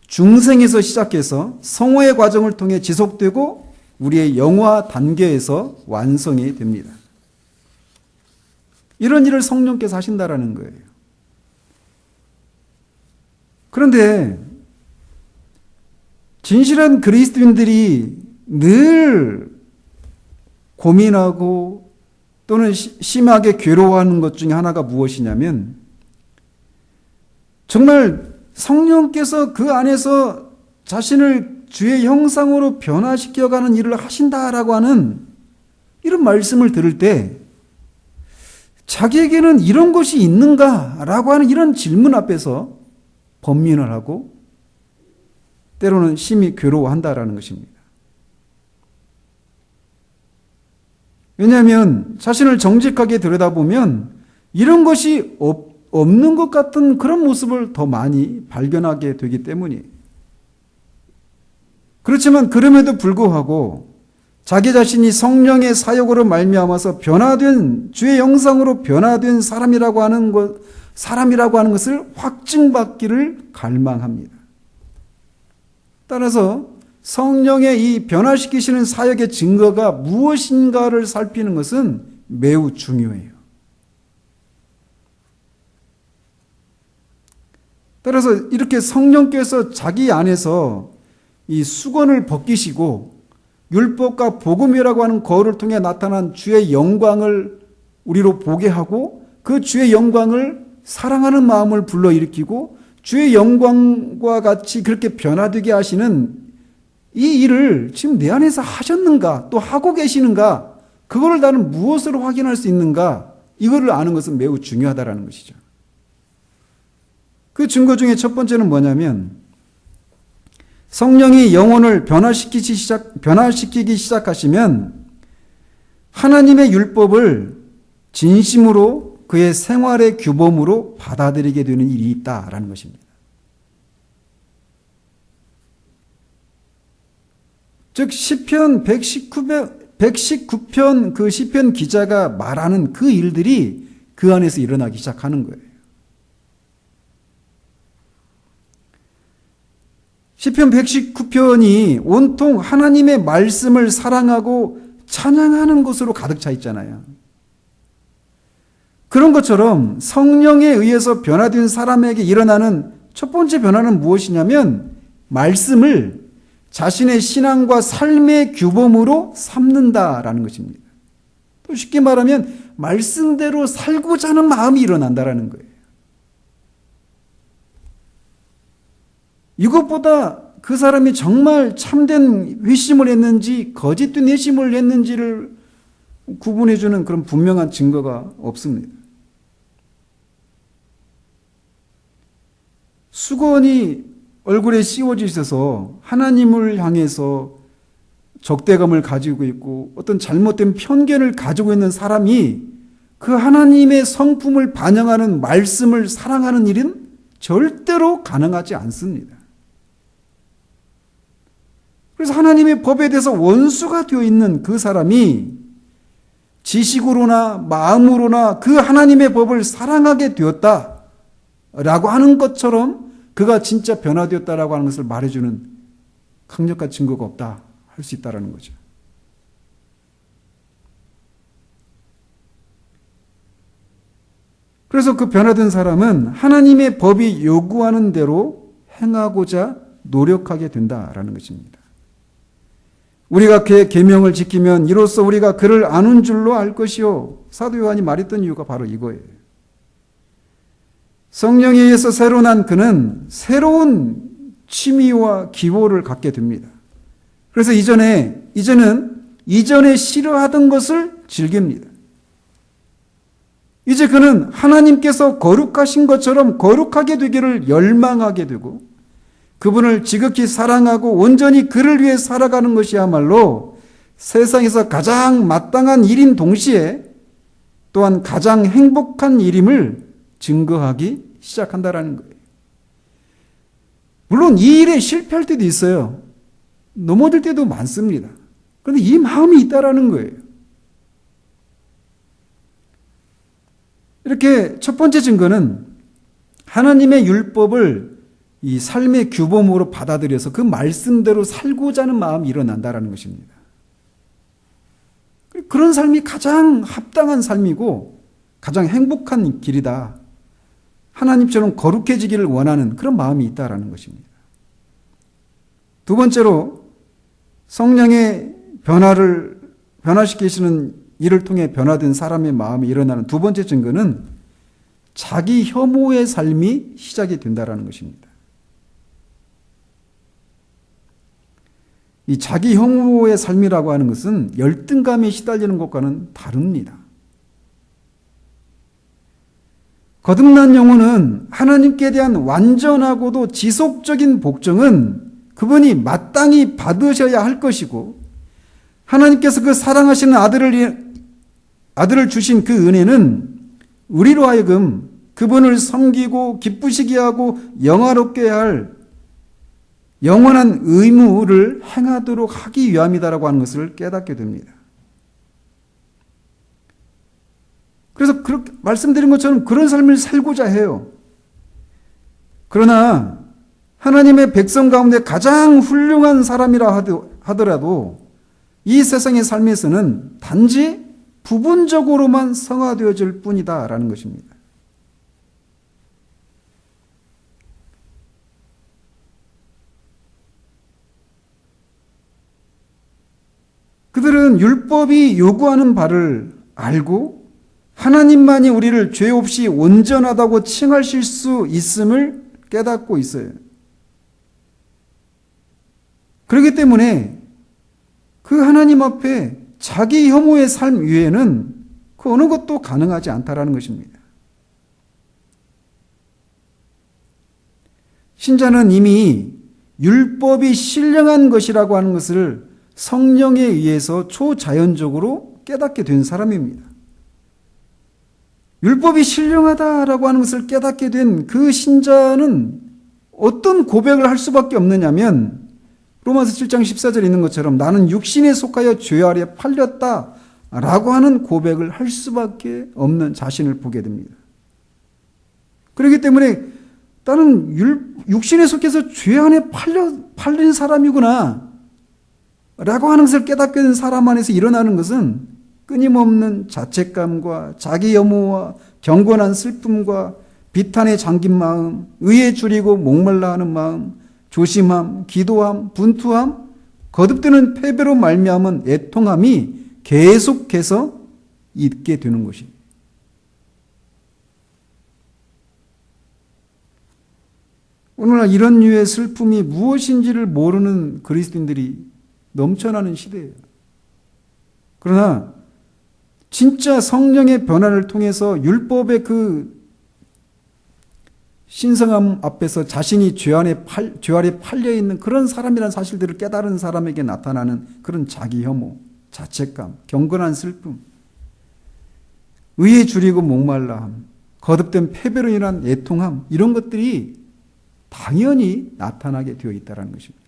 중생에서 시작해서 성화의 과정을 통해 지속되고 우리의 영화 단계에서 완성이 됩니다. 이런 일을 성령께서 하신다라는 거예요. 그런데 진실한 그리스도인들이 늘 고민하고 또는 심하게 괴로워하는 것 중에 하나가 무엇이냐면 정말 성령께서 그 안에서 자신을 주의 형상으로 변화시켜가는 일을 하신다라고 하는 이런 말씀을 들을 때 자기에게는 이런 것이 있는가라고 하는 이런 질문 앞에서 번민을 하고 때로는 심히 괴로워한다라는 것입니다. 왜냐하면 자신을 정직하게 들여다보면 이런 것이 없는 것 같은 그런 모습을 더 많이 발견하게 되기 때문이에요. 그렇지만 그럼에도 불구하고 자기 자신이 성령의 사역으로 말미암아서 변화된 주의 형상으로 변화된 사람이라고 하는 것을 확증받기를 갈망합니다. 따라서 성령의 이 변화시키시는 사역의 증거가 무엇인가를 살피는 것은 매우 중요해요. 따라서 이렇게 성령께서 자기 안에서 이 수건을 벗기시고 율법과 복음이라고 하는 거울을 통해 나타난 주의 영광을 우리로 보게 하고 그 주의 영광을 사랑하는 마음을 불러일으키고 주의 영광과 같이 그렇게 변화되게 하시는 이 일을 지금 내 안에서 하셨는가 또 하고 계시는가 그거를 나는 무엇으로 확인할 수 있는가 이거를 아는 것은 매우 중요하다는 것이죠. 그 증거 중에 첫 번째는 뭐냐면 성령이 영혼을 변화시키기 시작하시면 하나님의 율법을 진심으로 그의 생활의 규범으로 받아들이게 되는 일이 있다라는 것입니다. 즉 시편 119편 그 시편 기자가 말하는 그 일들이 그 안에서 일어나기 시작하는 거예요. 시편 119편이 온통 하나님의 말씀을 사랑하고 찬양하는 것으로 가득 차 있잖아요. 그런 것처럼 성령에 의해서 변화된 사람에게 일어나는 첫 번째 변화는 무엇이냐면 말씀을 자신의 신앙과 삶의 규범으로 삼는다라는 것입니다. 또 쉽게 말하면 말씀대로 살고자 하는 마음이 일어난다라는 거예요. 이것보다 그 사람이 정말 참된 회심을 했는지 거짓된 회심을 했는지를 구분해주는 그런 분명한 증거가 없습니다. 수건이 얼굴에 씌워져 있어서 하나님을 향해서 적대감을 가지고 있고 어떤 잘못된 편견을 가지고 있는 사람이 그 하나님의 성품을 반영하는 말씀을 사랑하는 일은 절대로 가능하지 않습니다. 그래서 하나님의 법에 대해서 원수가 되어 있는 그 사람이 지식으로나 마음으로나 그 하나님의 법을 사랑하게 되었다라고 하는 것처럼 그가 진짜 변화되었다라고 하는 것을 말해주는 강력한 증거가 없다 할 수 있다라는 거죠. 그래서 그 변화된 사람은 하나님의 법이 요구하는 대로 행하고자 노력하게 된다라는 것입니다. 우리가 그의 계명을 지키면 이로써 우리가 그를 아는 줄로 알 것이요. 사도 요한이 말했던 이유가 바로 이거예요. 성령에 의해서 새로 난 그는 새로운 취미와 기호를 갖게 됩니다. 그래서 이제는 이전에 싫어하던 것을 즐깁니다. 이제 그는 하나님께서 거룩하신 것처럼 거룩하게 되기를 열망하게 되고 그분을 지극히 사랑하고 온전히 그를 위해 살아가는 것이야말로 세상에서 가장 마땅한 일인 동시에 또한 가장 행복한 일임을 증거하기 시작한다라는 거예요. 물론 이 일에 실패할 때도 있어요. 넘어질 때도 많습니다. 그런데 이 마음이 있다라는 거예요. 이렇게 첫 번째 증거는 하나님의 율법을 이 삶의 규범으로 받아들여서 그 말씀대로 살고자 하는 마음이 일어난다는 것입니다. 그런 삶이 가장 합당한 삶이고 가장 행복한 길이다. 하나님처럼 거룩해지기를 원하는 그런 마음이 있다라는 것입니다. 두 번째로 성령의 변화시키시는 일을 통해 변화된 사람의 마음이 일어나는 두 번째 증거는 자기 혐오의 삶이 시작이 된다는 것입니다. 이 자기 혐오의 삶이라고 하는 것은 열등감에 시달리는 것과는 다릅니다. 거듭난 영혼은 하나님께 대한 완전하고도 지속적인 복종은 그분이 마땅히 받으셔야 할 것이고, 하나님께서 그 사랑하시는 아들을 주신 그 은혜는 우리로 하여금 그분을 섬기고 기쁘시게 하고 영화롭게 할 영원한 의무를 행하도록 하기 위함이다라고 하는 것을 깨닫게 됩니다. 그래서 그렇게 말씀드린 것처럼 그런 삶을 살고자 해요. 그러나 하나님의 백성 가운데 가장 훌륭한 사람이라 하더라도 이 세상의 삶에서는 단지 부분적으로만 성화되어질 뿐이다라는 것입니다. 그들은 율법이 요구하는 바를 알고 하나님만이 우리를 죄 없이 온전하다고 칭하실 수 있음을 깨닫고 있어요. 그렇기 때문에 그 하나님 앞에 자기 혐오의 삶 위에는 그 어느 것도 가능하지 않다라는 것입니다. 신자는 이미 율법이 신령한 것이라고 하는 것을 성령에 의해서 초자연적으로 깨닫게 된 사람입니다. 율법이 신령하다라고 하는 것을 깨닫게 된 그 신자는 어떤 고백을 할 수밖에 없느냐면 로마서 7장 14절에 있는 것처럼 나는 육신에 속하여 죄 아래 팔렸다라고 하는 고백을 할 수밖에 없는 자신을 보게 됩니다. 그렇기 때문에 나는 육신에 속해서 죄 안에 팔린 사람이구나 라고 하는 것을 깨닫게 된 사람 안에서 일어나는 것은 끊임없는 자책감과 자기 혐오와 경건한 슬픔과 비탄에 잠긴 마음, 의에 줄이고 목말라 하는 마음, 조심함, 기도함, 분투함, 거듭드는 패배로 말미암은 애통함이 계속해서 있게 되는 것입니다. 오늘날 이런 류의 슬픔이 무엇인지를 모르는 그리스도인들이 넘쳐나는 시대예요. 그러나 진짜 성령의 변화를 통해서 율법의 그 신성함 앞에서 자신이 죄 아래 팔려있는 그런 사람이라는 사실들을 깨달은 사람에게 나타나는 그런 자기 혐오, 자책감, 경건한 슬픔, 의에 줄이고 목말라함, 거듭된 패배로 인한 애통함, 이런 것들이 당연히 나타나게 되어 있다는 것입니다.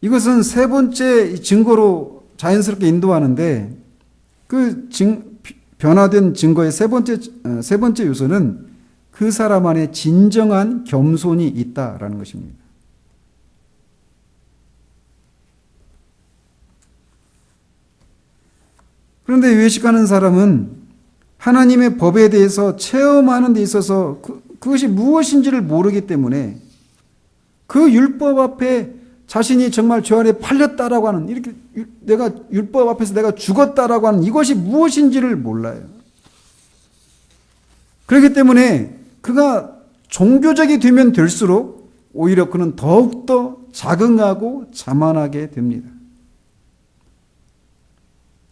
이것은 세 번째 증거로 자연스럽게 인도하는데 그 변화된 증거의 세 번째 요소는 그 사람 안에 진정한 겸손이 있다라는 것입니다. 그런데 외식하는 사람은 하나님의 법에 대해서 체험하는 데 있어서 그것이 무엇인지를 모르기 때문에 그 율법 앞에 자신이 정말 죄 아래 팔렸다라고 하는, 이렇게 내가 율법 앞에서 내가 죽었다라고 하는 이것이 무엇인지를 몰라요. 그렇기 때문에 그가 종교적이 되면 될수록 오히려 그는 더욱더 자긍하고 자만하게 됩니다.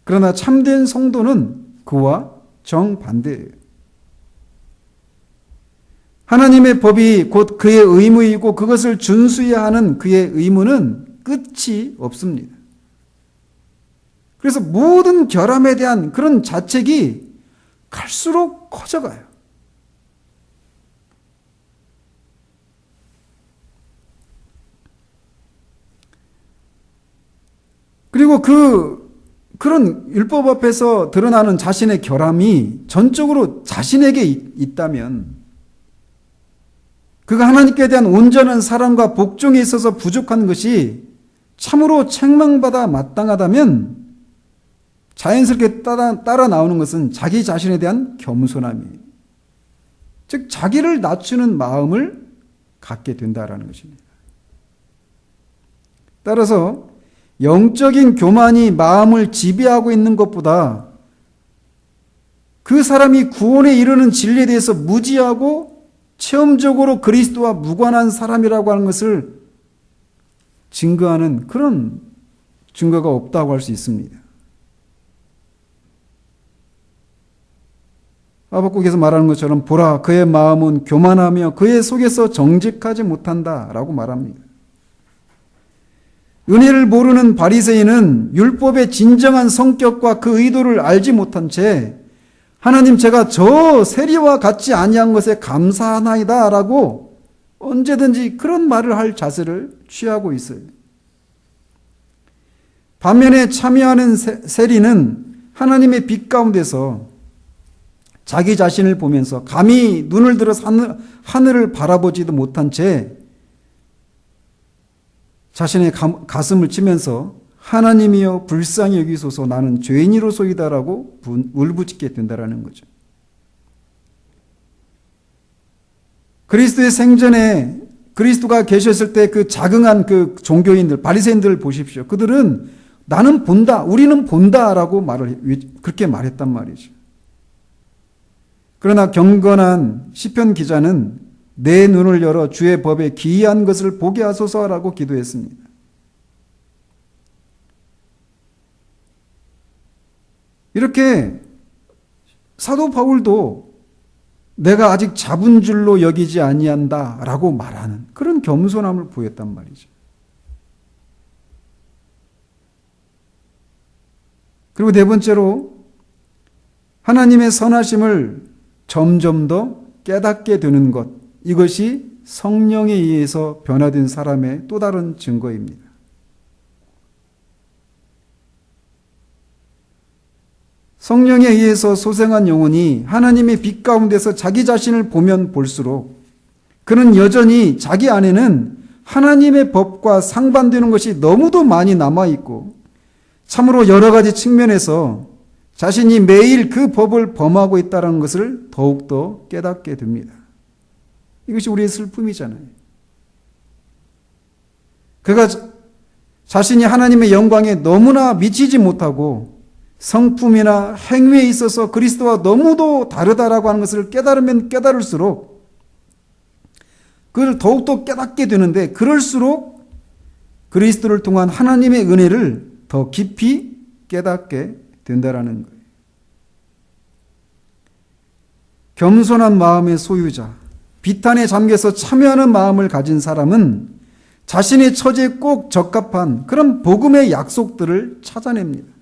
그러나 참된 성도는 그와 정반대예요. 하나님의 법이 곧 그의 의무이고 그것을 준수해야 하는 그의 의무는 끝이 없습니다. 그래서 모든 결함에 대한 그런 자책이 갈수록 커져가요. 그리고 그런 율법 앞에서 드러나는 자신의 결함이 전적으로 자신에게 있다면, 그가 하나님께 대한 온전한 사랑과 복종에 있어서 부족한 것이 참으로 책망받아 마땅하다면 자연스럽게 따라 나오는 것은 자기 자신에 대한 겸손함이에요. 즉 자기를 낮추는 마음을 갖게 된다라는 것입니다. 따라서 영적인 교만이 마음을 지배하고 있는 것보다 그 사람이 구원에 이르는 진리에 대해서 무지하고 체험적으로 그리스도와 무관한 사람이라고 하는 것을 증거하는 그런 증거가 없다고 할 수 있습니다. 하박국에서 말하는 것처럼 보라 그의 마음은 교만하며 그의 속에서 정직하지 못한다라고 말합니다. 은혜를 모르는 바리새인은 율법의 진정한 성격과 그 의도를 알지 못한 채 하나님 제가 저 세리와 같지 아니한 것에 감사하나이다라고 언제든지 그런 말을 할 자세를 취하고 있어요. 반면에 참여하는 세리는 하나님의 빛 가운데서 자기 자신을 보면서 감히 눈을 들어서 하늘을 바라보지도 못한 채 자신의 가슴을 치면서 하나님이여 불쌍히 여기소서 나는 죄인이로소이다라고 울부짖게 된다라는 거죠. 그리스도의 생전에 그리스도가 계셨을 때 그 자긍한 그 종교인들, 바리새인들을 보십시오. 그들은 나는 본다, 우리는 본다라고 그렇게 말했단 말이죠. 그러나 경건한 시편 기자는 내 눈을 열어 주의 법에 기이한 것을 보게 하소서라고 기도했습니다. 이렇게 사도 바울도 내가 아직 잡은 줄로 여기지 아니한다라고 말하는 그런 겸손함을 보였단 말이죠. 그리고 네 번째로 하나님의 선하심을 점점 더 깨닫게 되는 것, 이것이 성령에 의해서 변화된 사람의 또 다른 증거입니다. 성령에 의해서 소생한 영혼이 하나님의 빛 가운데서 자기 자신을 보면 볼수록 그는 여전히 자기 안에는 하나님의 법과 상반되는 것이 너무도 많이 남아있고 참으로 여러 가지 측면에서 자신이 매일 그 법을 범하고 있다는 것을 더욱더 깨닫게 됩니다. 이것이 우리의 슬픔이잖아요. 그가 자신이 하나님의 영광에 너무나 미치지 못하고 성품이나 행위에 있어서 그리스도와 너무도 다르다라고 하는 것을 깨달으면 깨달을수록 그걸 더욱더 깨닫게 되는데 그럴수록 그리스도를 통한 하나님의 은혜를 더 깊이 깨닫게 된다라는 거예요. 겸손한 마음의 소유자, 비탄에 잠겨서 참여하는 마음을 가진 사람은 자신의 처지에 꼭 적합한 그런 복음의 약속들을 찾아냅니다.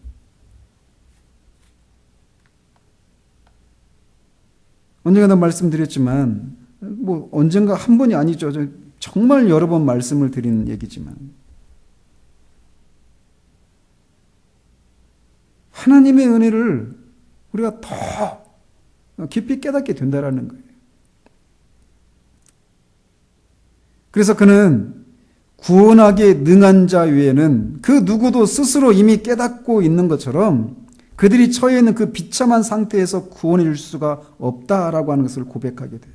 언젠가 말씀드렸지만 언젠가 한 번이 아니죠. 정말 여러 번 말씀을 드리는 얘기지만 하나님의 은혜를 우리가 더 깊이 깨닫게 된다라는 거예요. 그래서 그는 구원하기에 능한 자 외에는 그 누구도 스스로 이미 깨닫고 있는 것처럼 그들이 처해 있는 그 비참한 상태에서 구원해 줄 수가 없다라고 하는 것을 고백하게 돼요.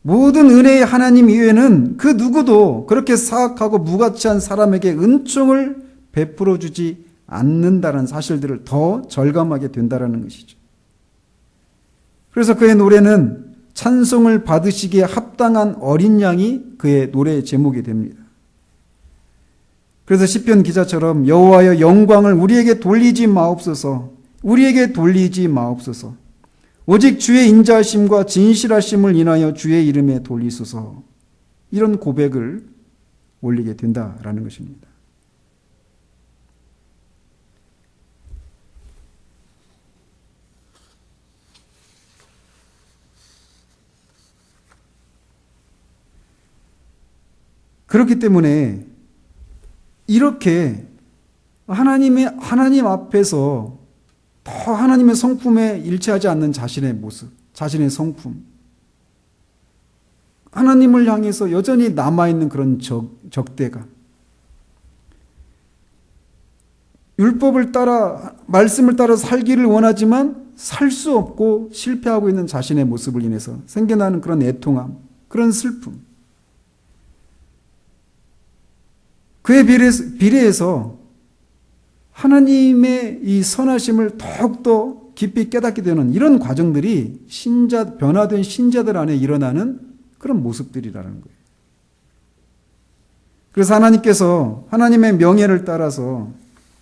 모든 은혜의 하나님 이외에는 그 누구도 그렇게 사악하고 무가치한 사람에게 은총을 베풀어 주지 않는다는 사실들을 더 절감하게 된다는 것이죠. 그래서 그의 노래는 찬송을 받으시기에 합당한 어린 양이 그의 노래의 제목이 됩니다. 그래서 시편 기자처럼 여호와여 영광을 우리에게 돌리지 마옵소서, 우리에게 돌리지 마옵소서, 오직 주의 인자하심과 진실하심을 인하여 주의 이름에 돌리소서, 이런 고백을 올리게 된다라는 것입니다. 그렇기 때문에 이렇게 하나님 앞에서 더 하나님의 성품에 일치하지 않는 자신의 모습, 자신의 성품, 하나님을 향해서 여전히 남아있는 그런 적대감, 율법을 따라, 말씀을 따라 살기를 원하지만 살 수 없고 실패하고 있는 자신의 모습을 인해서 생겨나는 그런 애통함, 그런 슬픔, 그에 비례해서 하나님의 이 선하심을 더욱더 깊이 깨닫게 되는 이런 과정들이 변화된 신자들 안에 일어나는 그런 모습들이라는 거예요. 그래서 하나님께서 하나님의 명예를 따라서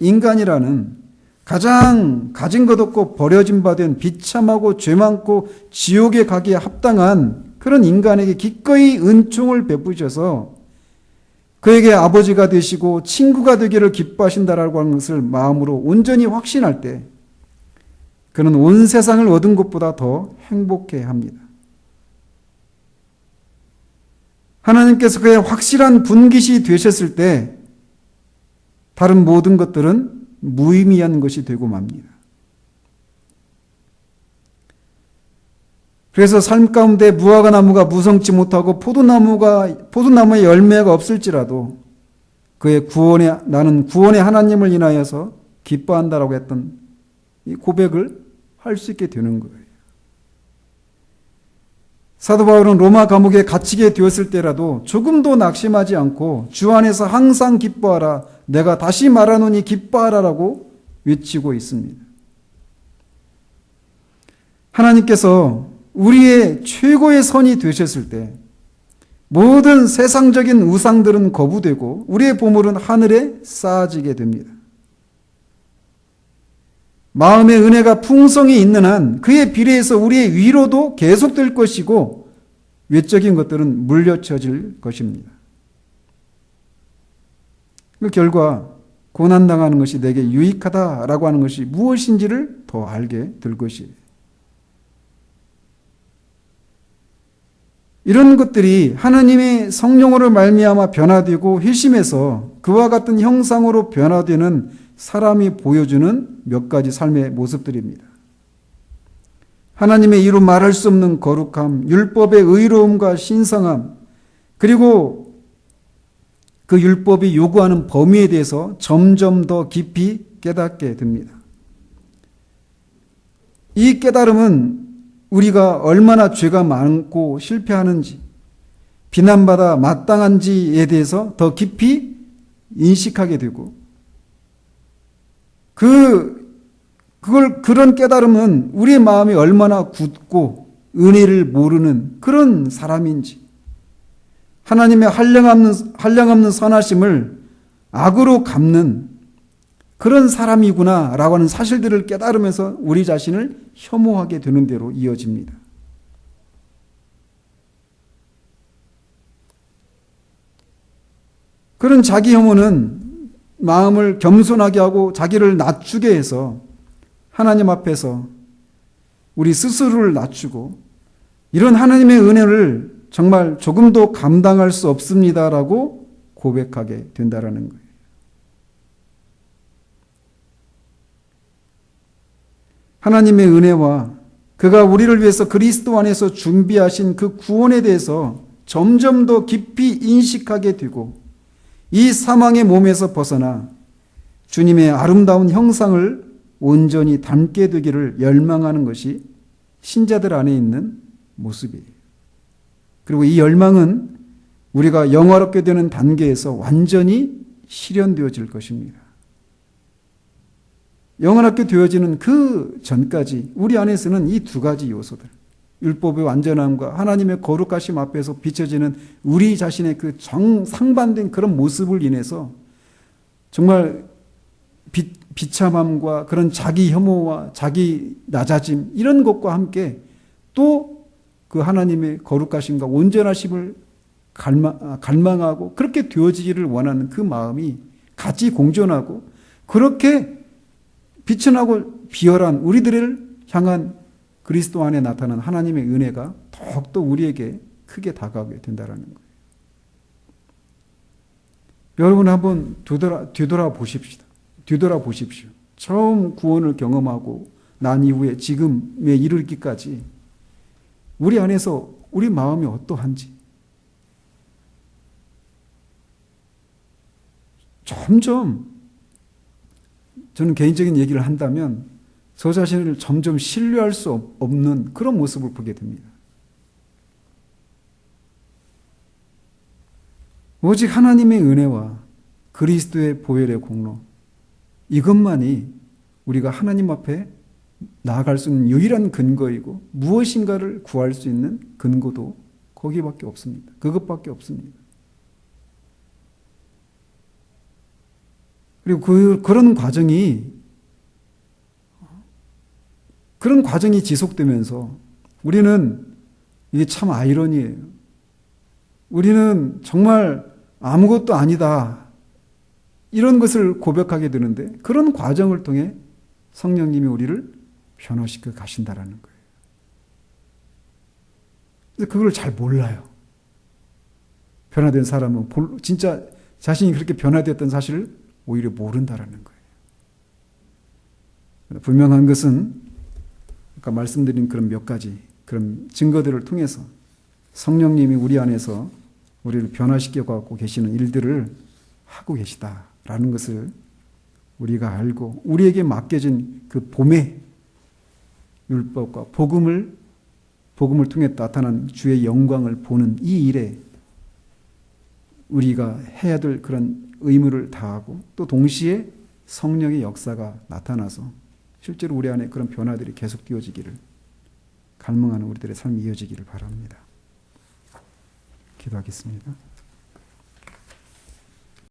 인간이라는 가장 가진 것 없고 버려진 바 된 비참하고 죄 많고 지옥에 가기에 합당한 그런 인간에게 기꺼이 은총을 베푸셔서 그에게 아버지가 되시고 친구가 되기를 기뻐하신다라고 하는 것을 마음으로 온전히 확신할 때 그는 온 세상을 얻은 것보다 더 행복해합니다. 하나님께서 그의 확실한 분깃이 되셨을 때 다른 모든 것들은 무의미한 것이 되고 맙니다. 그래서 삶 가운데 무화과 나무가 무성치 못하고 포도나무의 열매가 없을지라도 나는 구원의 하나님을 인하여서 기뻐한다라고 했던 이 고백을 할 수 있게 되는 거예요. 사도 바울은 로마 감옥에 갇히게 되었을 때라도 조금도 낙심하지 않고 주 안에서 항상 기뻐하라, 내가 다시 말하노니 기뻐하라라고 외치고 있습니다. 하나님께서 우리의 최고의 선이 되셨을 때 모든 세상적인 우상들은 거부되고 우리의 보물은 하늘에 쌓아지게 됩니다. 마음의 은혜가 풍성히 있는 한 그에 비례해서 우리의 위로도 계속될 것이고 외적인 것들은 물려쳐질 것입니다. 그 결과 고난당하는 것이 내게 유익하다라고 하는 것이 무엇인지를 더 알게 될 것이에요. 이런 것들이 하나님의 성령으로 말미암아 변화되고 회심해서 그와 같은 형상으로 변화되는 사람이 보여주는 몇 가지 삶의 모습들입니다. 하나님의 이루 말할 수 없는 거룩함, 율법의 의로움과 신성함, 그리고 그 율법이 요구하는 범위에 대해서 점점 더 깊이 깨닫게 됩니다. 이 깨달음은 우리가 얼마나 죄가 많고 실패하는지, 비난받아 마땅한지에 대해서 더 깊이 인식하게 되고, 그런 깨달음은 우리의 마음이 얼마나 굳고 은혜를 모르는 그런 사람인지, 하나님의 한량없는 선하심을 악으로 갚는 그런 사람이구나라고 하는 사실들을 깨달으면서 우리 자신을 혐오하게 되는 대로 이어집니다. 그런 자기 혐오는 마음을 겸손하게 하고 자기를 낮추게 해서 하나님 앞에서 우리 스스로를 낮추고 이런 하나님의 은혜를 정말 조금도 감당할 수 없습니다라고 고백하게 된다라는 거예요. 하나님의 은혜와 그가 우리를 위해서 그리스도 안에서 준비하신 그 구원에 대해서 점점 더 깊이 인식하게 되고 이 사망의 몸에서 벗어나 주님의 아름다운 형상을 온전히 닮게 되기를 열망하는 것이 신자들 안에 있는 모습이에요. 그리고 이 열망은 우리가 영화롭게 되는 단계에서 완전히 실현되어질 것입니다. 영원하게 되어지는 그 전까지 우리 안에서는 이 두 가지 요소들, 율법의 완전함과 하나님의 거룩하심 앞에서 비춰지는 우리 자신의 그 상반된 그런 모습을 인해서 정말 비참함과 그런 자기 혐오와 자기 낮아짐 이런 것과 함께 또 그 하나님의 거룩하심과 온전하심을 갈망하고 그렇게 되어지기를 원하는 그 마음이 같이 공존하고 그렇게 빛이 나고 비열한 우리들을 향한 그리스도 안에 나타난 하나님의 은혜가 더욱더 우리에게 크게 다가오게 된다는 거예요. 여러분 한번 뒤돌아 보십시다. 뒤돌아보십시오. 처음 구원을 경험하고 난 이후에 지금에 이르기까지 우리 안에서 우리 마음이 어떠한지 점점 저는 개인적인 얘기를 한다면 저 자신을 점점 신뢰할 수 없는 그런 모습을 보게 됩니다. 오직 하나님의 은혜와 그리스도의 보혈의 공로 이것만이 우리가 하나님 앞에 나아갈 수 있는 유일한 근거이고 무엇인가를 구할 수 있는 근거도 거기밖에 없습니다. 그것밖에 없습니다. 그리고 그런 과정이 지속되면서 우리는 이게 참 아이러니예요. 우리는 정말 아무것도 아니다. 이런 것을 고백하게 되는데 그런 과정을 통해 성령님이 우리를 변화시켜 가신다라는 거예요. 근데 그걸 잘 몰라요. 변화된 사람은 진짜 자신이 그렇게 변화되었던 사실을 오히려 모른다라는 거예요. 분명한 것은 아까 말씀드린 그런 몇 가지 그런 증거들을 통해서 성령님이 우리 안에서 우리를 변화시켜 갖고 계시는 일들을 하고 계시다라는 것을 우리가 알고 우리에게 맡겨진 그 봄의 율법과 복음을 통해 나타난 주의 영광을 보는 이 일에 우리가 해야 될 그런 의무를 다하고 또 동시에 성령의 역사가 나타나서 실제로 우리 안에 그런 변화들이 계속 되어지기를 갈망하는 우리들의 삶이 이어지기를 바랍니다. 기도하겠습니다.